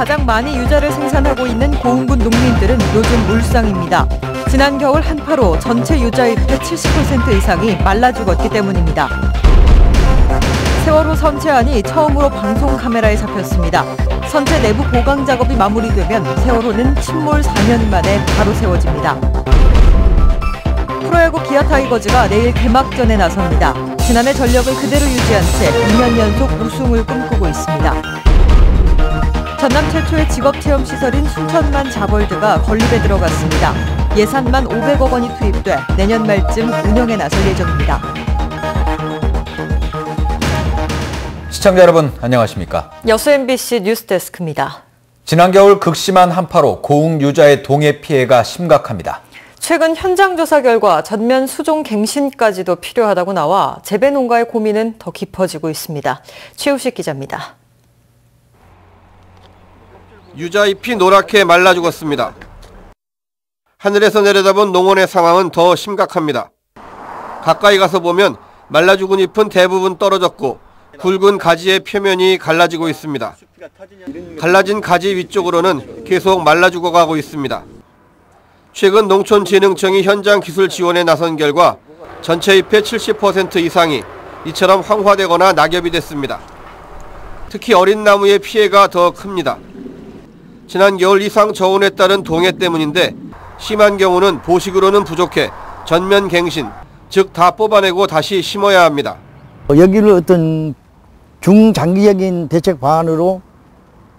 가장 많이 유자를 생산하고 있는 고흥군 농민들은 요즘 울상입니다. 지난 겨울 한파로 전체 유자잎의 70% 이상이 말라 죽었기 때문입니다. 세월호 선체안이 처음으로 방송 카메라에 잡혔습니다. 선체 내부 보강 작업이 마무리되면 세월호는 침몰 4년 만에 바로 세워집니다. 프로야구 기아 타이거즈가 내일 개막전에 나섭니다. 지난해 전력을 그대로 유지한 채 2년 연속 우승을 꿈꾸고 있습니다. 전남 최초의 직업체험시설인 순천만 자벌드가 건립에 들어갔습니다. 예산만 500억 원이 투입돼 내년 말쯤 운영에 나설 예정입니다. 시청자 여러분 안녕하십니까? 여수 MBC 뉴스데스크입니다. 지난 겨울 극심한 한파로 고흥 유자의 동해 피해가 심각합니다. 최근 현장 조사 결과 전면 수종 갱신까지도 필요하다고 나와 재배 농가의 고민은 더 깊어지고 있습니다. 최우식 기자입니다. 유자잎이 노랗게 말라 죽었습니다. 하늘에서 내려다본 농원의 상황은 더 심각합니다. 가까이 가서 보면 말라 죽은 잎은 대부분 떨어졌고 굵은 가지의 표면이 갈라지고 있습니다. 갈라진 가지 위쪽으로는 계속 말라 죽어가고 있습니다. 최근 농촌진흥청이 현장 기술 지원에 나선 결과 전체 잎의 70% 이상이 이처럼 황화되거나 낙엽이 됐습니다. 특히 어린 나무의 피해가 더 큽니다. 지난 겨울 이상 저온에 따른 동해 때문인데 심한 경우는 보식으로는 부족해 전면 갱신, 즉 다 뽑아내고 다시 심어야 합니다. 여기를 어떤 중장기적인 대책 방안으로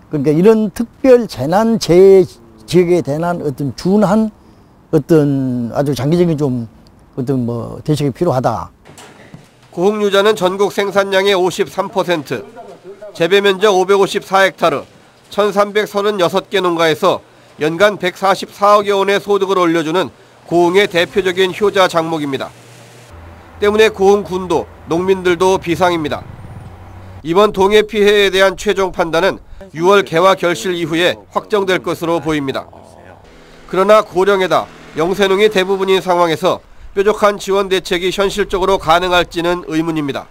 그러니까 이런 특별 재난 지역에 대한 어떤 준한 어떤 아주 장기적인 좀 어떤 대책이 필요하다. 고흥 유자는 전국 생산량의 53%, 재배 면적 554헥타르, 1,336개 농가에서 연간 144억여 원의 소득을 올려주는 고흥의 대표적인 효자 작목입니다. 때문에 고흥 군도, 농민들도 비상입니다. 이번 동해 피해에 대한 최종 판단은 6월 개화 결실 이후에 확정될 것으로 보입니다. 그러나 고령에다 영세농이 대부분인 상황에서 뾰족한 지원 대책이 현실적으로 가능할지는 의문입니다.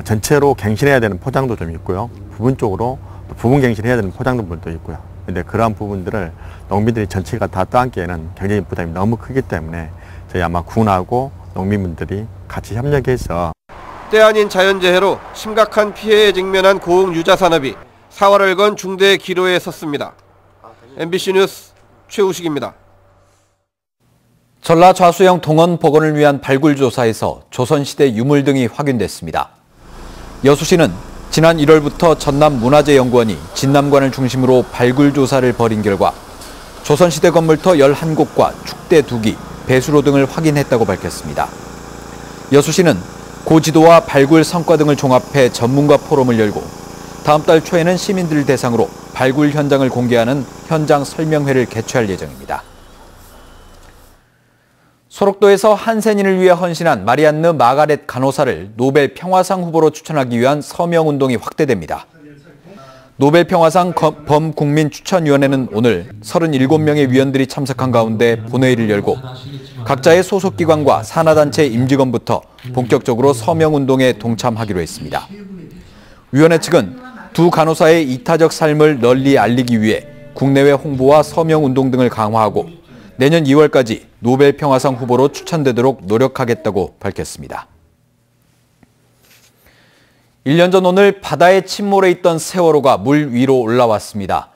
전체로 갱신해야 되는 포장도 좀 있고요. 부분적으로 부분 갱신해야 되는 포장도도 있고요. 그런데 그러한 부분들을 농민들이 전체가 다 떠안기에는 경제적 부담이 너무 크기 때문에 저희 아마 군하고 농민분들이 같이 협력해서 때 아닌 자연재해로 심각한 피해에 직면한 고흥 유자산업이 사활을 건 중대 기로에 섰습니다. MBC 뉴스 최우식입니다. 전라 좌수영 동원 복원을 위한 발굴 조사에서 조선시대 유물 등이 확인됐습니다. 여수시는 지난 1월부터 전남문화재연구원이 진남관을 중심으로 발굴 조사를 벌인 결과 조선시대 건물터 11곳과 축대 2기, 배수로 등을 확인했다고 밝혔습니다. 여수시는 고지도와 발굴 성과 등을 종합해 전문가 포럼을 열고 다음 달 초에는 시민들을 대상으로 발굴 현장을 공개하는 현장 설명회를 개최할 예정입니다. 소록도에서 한센인을 위해 헌신한 마리안느 마가렛 간호사를 노벨 평화상 후보로 추천하기 위한 서명운동이 확대됩니다. 노벨 평화상 범국민추천위원회는 오늘 37명의 위원들이 참석한 가운데 본회의를 열고 각자의 소속기관과 산하단체 임직원부터 본격적으로 서명운동에 동참하기로 했습니다. 위원회 측은 두 간호사의 이타적 삶을 널리 알리기 위해 국내외 홍보와 서명운동 등을 강화하고 내년 2월까지 노벨 평화상 후보로 추천되도록 노력하겠다고 밝혔습니다. 1년 전 오늘 바다에 침몰해 있던 세월호가 물 위로 올라왔습니다.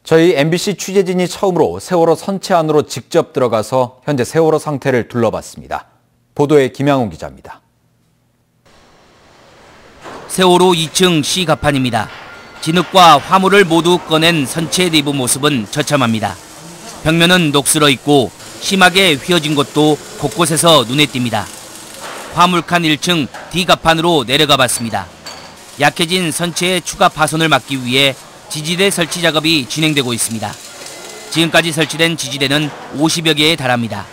저희 MBC 취재진이 처음으로 세월호 선체 안으로 직접 들어가서 현재 세월호 상태를 둘러봤습니다. 보도에 김양훈 기자입니다. 세월호 2층 C갑판입니다. 진흙과 화물을 모두 꺼낸 선체 내부 모습은 처참합니다. 벽면은 녹슬어 있고 심하게 휘어진 것도 곳곳에서 눈에 띕니다. 화물칸 1층 D갑판으로 내려가 봤습니다. 약해진 선체의 추가 파손을 막기 위해 지지대 설치 작업이 진행되고 있습니다. 지금까지 설치된 지지대는 50여 개에 달합니다.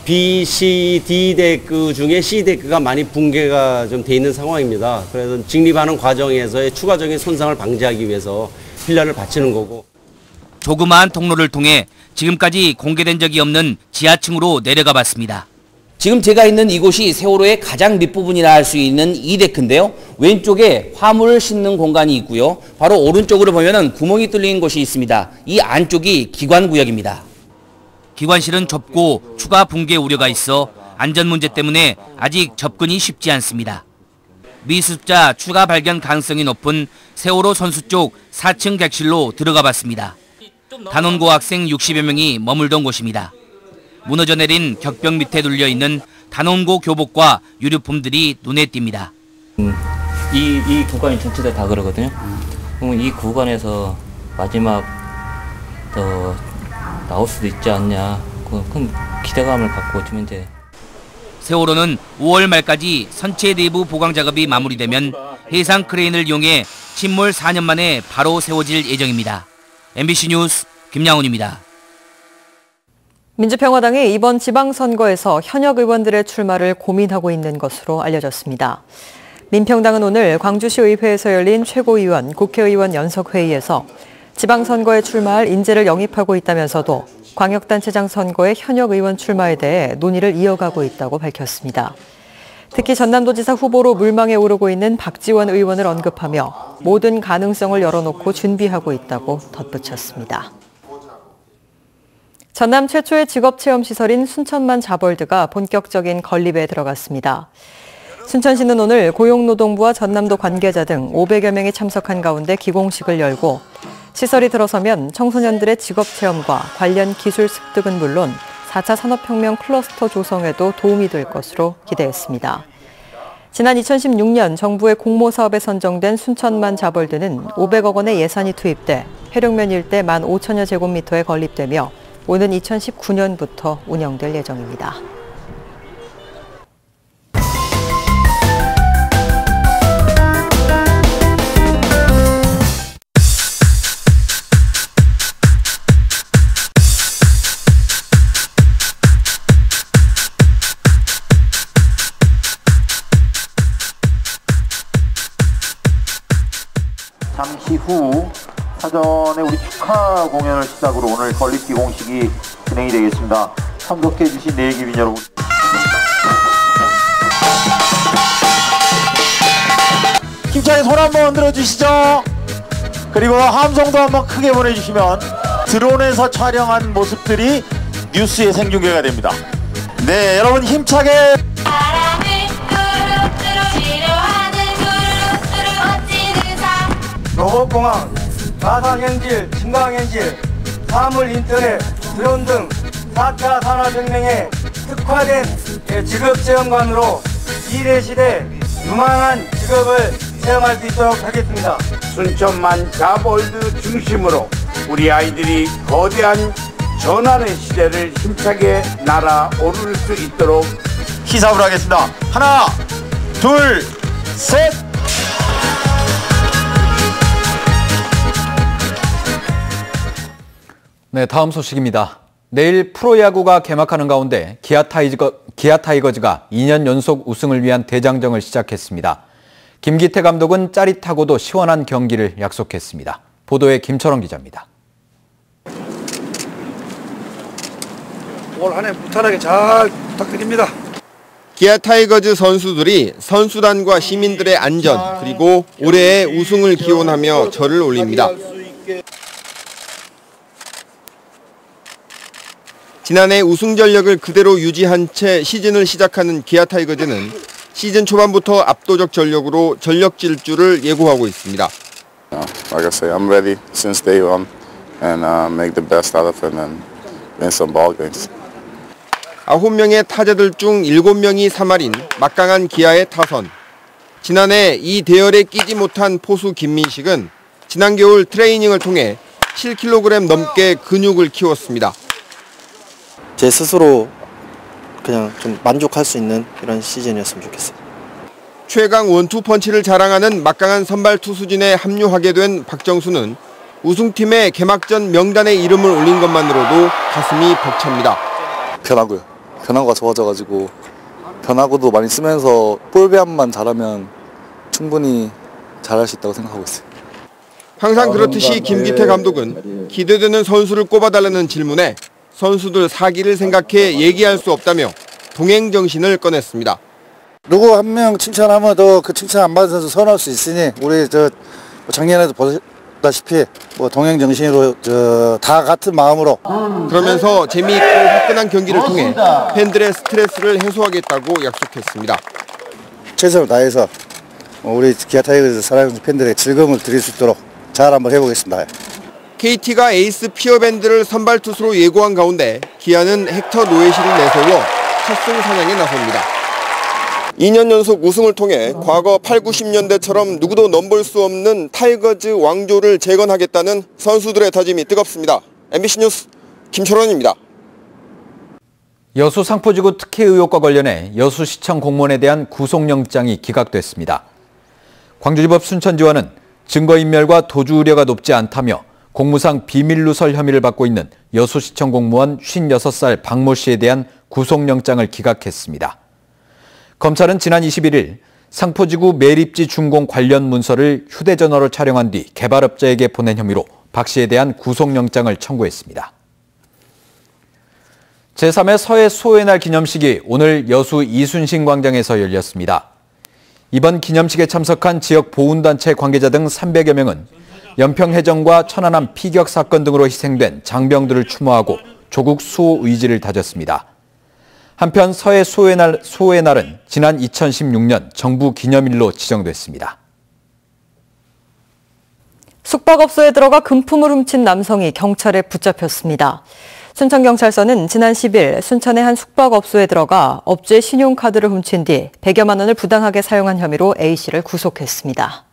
B, C, D 데크 중에 C 데크가 많이 붕괴가 좀 돼 있는 상황입니다. 그래서 직립하는 과정에서의 추가적인 손상을 방지하기 위해서 필러를 받치는 거고. 조그마한 통로를 통해 지금까지 공개된 적이 없는 지하층으로 내려가 봤습니다. 지금 제가 있는 이곳이 세월호의 가장 밑부분이라 할 수 있는 이 데크인데요. 왼쪽에 화물을 싣는 공간이 있고요. 바로 오른쪽으로 보면은 구멍이 뚫린 곳이 있습니다. 이 안쪽이 기관구역입니다. 기관실은 좁고 추가 붕괴 우려가 있어 안전 문제 때문에 아직 접근이 쉽지 않습니다. 미수습자 추가 발견 가능성이 높은 세월호 선수 쪽 4층 객실로 들어가 봤습니다. 단원고 학생 60여 명이 머물던 곳입니다. 무너져 내린 격벽 밑에 눌려있는 단원고 교복과 유류품들이 눈에 띕니다. 이 구간이 전체가 다 그러거든요. 그럼 이 구간에서 마지막 더 나올 수도 있지 않냐. 큰 기대감을 갖고 지금 이제 세월호는 5월 말까지 선체 내부 보강 작업이 마무리되면 해상 크레인을 이용해 침몰 4년 만에 바로 세워질 예정입니다. MBC 뉴스 김양훈입니다. 민주평화당이 이번 지방선거에서 현역 의원들의 출마를 고민하고 있는 것으로 알려졌습니다. 민평당은 오늘 광주시 의회에서 열린 최고위원, 국회의원 연석회의에서 지방선거에 출마할 인재를 영입하고 있다면서도 광역단체장 선거의 현역 의원 출마에 대해 논의를 이어가고 있다고 밝혔습니다. 특히 전남도지사 후보로 물망에 오르고 있는 박지원 의원을 언급하며 모든 가능성을 열어놓고 준비하고 있다고 덧붙였습니다. 전남 최초의 직업체험시설인 순천만 자벌드가 본격적인 건립에 들어갔습니다. 순천시는 오늘 고용노동부와 전남도 관계자 등 500여 명이 참석한 가운데 기공식을 열고 시설이 들어서면 청소년들의 직업체험과 관련 기술 습득은 물론 4차 산업혁명 클러스터 조성에도 도움이 될 것으로 기대했습니다. 지난 2016년 정부의 공모사업에 선정된 순천만 자벌드는 500억 원의 예산이 투입돼 해룡면 일대 15,000여 제곱미터에 건립되며 오는 2019년부터 운영될 예정입니다. 잠시 후 사전에 우리 축하 공연을 시작으로 오늘 건립 기공식이 진행이 되겠습니다. 참석해 주신 내기빈 여러분. 힘차게 손 한번 흔들어 주시죠. 그리고 함성도 한번 크게 보내주시면 드론에서 촬영한 모습들이 뉴스에 생중계가 됩니다. 네, 여러분 힘차게. 로봇공학, 가상현실, 증강현실, 사물인터넷, 드론 등 4차 산업혁명에 특화된 직업체험관으로 미래시대 유망한 직업을 체험할 수 있도록 하겠습니다. 순천만 자벌드 중심으로 우리 아이들이 거대한 전환의 시대를 힘차게 날아오를 수 있도록 시사를 하겠습니다. 하나, 둘, 셋. 네, 다음 소식입니다. 내일 프로야구가 개막하는 가운데 기아 타이거즈가 2년 연속 우승을 위한 대장정을 시작했습니다. 김기태 감독은 짜릿하고도 시원한 경기를 약속했습니다. 보도에 김철원 기자입니다. 올 한 해 무탈하게 잘 부탁드립니다. 기아 타이거즈 선수들이 선수단과 시민들의 안전 그리고 올해의 우승을 기원하며 절을 올립니다. 지난해 우승 전력을 그대로 유지한 채 시즌을 시작하는 기아 타이거즈는 시즌 초반부터 압도적 전력으로 전력 질주를 예고하고 있습니다. Like I say, I'm ready since day one and make the best out of it and win some ball games. 9명의 타자들 중 7명이 3할인 막강한 기아의 타선. 지난해 이 대열에 끼지 못한 포수 김민식은 지난 겨울 트레이닝을 통해 7kg 넘게 근육을 키웠습니다. 제 스스로 그냥 좀 만족할 수 있는 이런 시즌이었으면 좋겠어요. 최강 원투 펀치를 자랑하는 막강한 선발 투수진에 합류하게 된 박정수는 우승팀의 개막전 명단에 이름을 올린 것만으로도 가슴이 벅찹니다. 변화고요. 변화가 좋아져가지고 변화구도 많이 쓰면서 볼 배합만 잘하면 충분히 잘할 수 있다고 생각하고 있어요. 항상 그렇듯이 김기태 감독은 기대되는 선수를 꼽아달라는 질문에 선수들 사기를 생각해 얘기할 수 없다며 동행 정신을 꺼냈습니다. 누구 한 명 칭찬하면 더 그 칭찬 안 받은 선수 서운할 수 있으니 우리 작년에도 보다시피 동행 정신으로 다 같은 마음으로 그러면서 재미있고 화끈한 경기를 통해 팬들의 스트레스를 해소하겠다고 약속했습니다. 최선을 다해서 우리 기아 타이거즈 사랑하는 팬들의 즐거움을 드릴 수 있도록 잘 한번 해보겠습니다. KT가 에이스 피어밴드를 선발 투수로 예고한 가운데 기아는 헥터 노에시를 내세워 첫승 사냥에 나섭니다. 2년 연속 우승을 통해 과거 8, 90년대처럼 누구도 넘볼 수 없는 타이거즈 왕조를 재건하겠다는 선수들의 다짐이 뜨겁습니다. MBC 뉴스 김철원입니다. 여수 상포지구 특혜 의혹과 관련해 여수시청 공무원에 대한 구속영장이 기각됐습니다. 광주지법 순천지원은 증거인멸과 도주 우려가 높지 않다며 공무상 비밀누설 혐의를 받고 있는 여수시청 공무원 56살 박모 씨에 대한 구속영장을 기각했습니다. 검찰은 지난 21일 상포지구 매립지 준공 관련 문서를 휴대전화로 촬영한 뒤 개발업자에게 보낸 혐의로 박 씨에 대한 구속영장을 청구했습니다. 제3회 서해 수호의 날 기념식이 오늘 여수 이순신 광장에서 열렸습니다. 이번 기념식에 참석한 지역 보훈단체 관계자 등 300여 명은 연평해전과 천안함 피격 사건 등으로 희생된 장병들을 추모하고 조국 수호 의지를 다졌습니다. 한편 서해 수호의 날은 지난 2016년 정부 기념일로 지정됐습니다. 숙박업소에 들어가 금품을 훔친 남성이 경찰에 붙잡혔습니다. 순천경찰서는 지난 10일 순천의 한 숙박업소에 들어가 업주의 신용카드를 훔친 뒤 100여만 원을 부당하게 사용한 혐의로 A씨를 구속했습니다.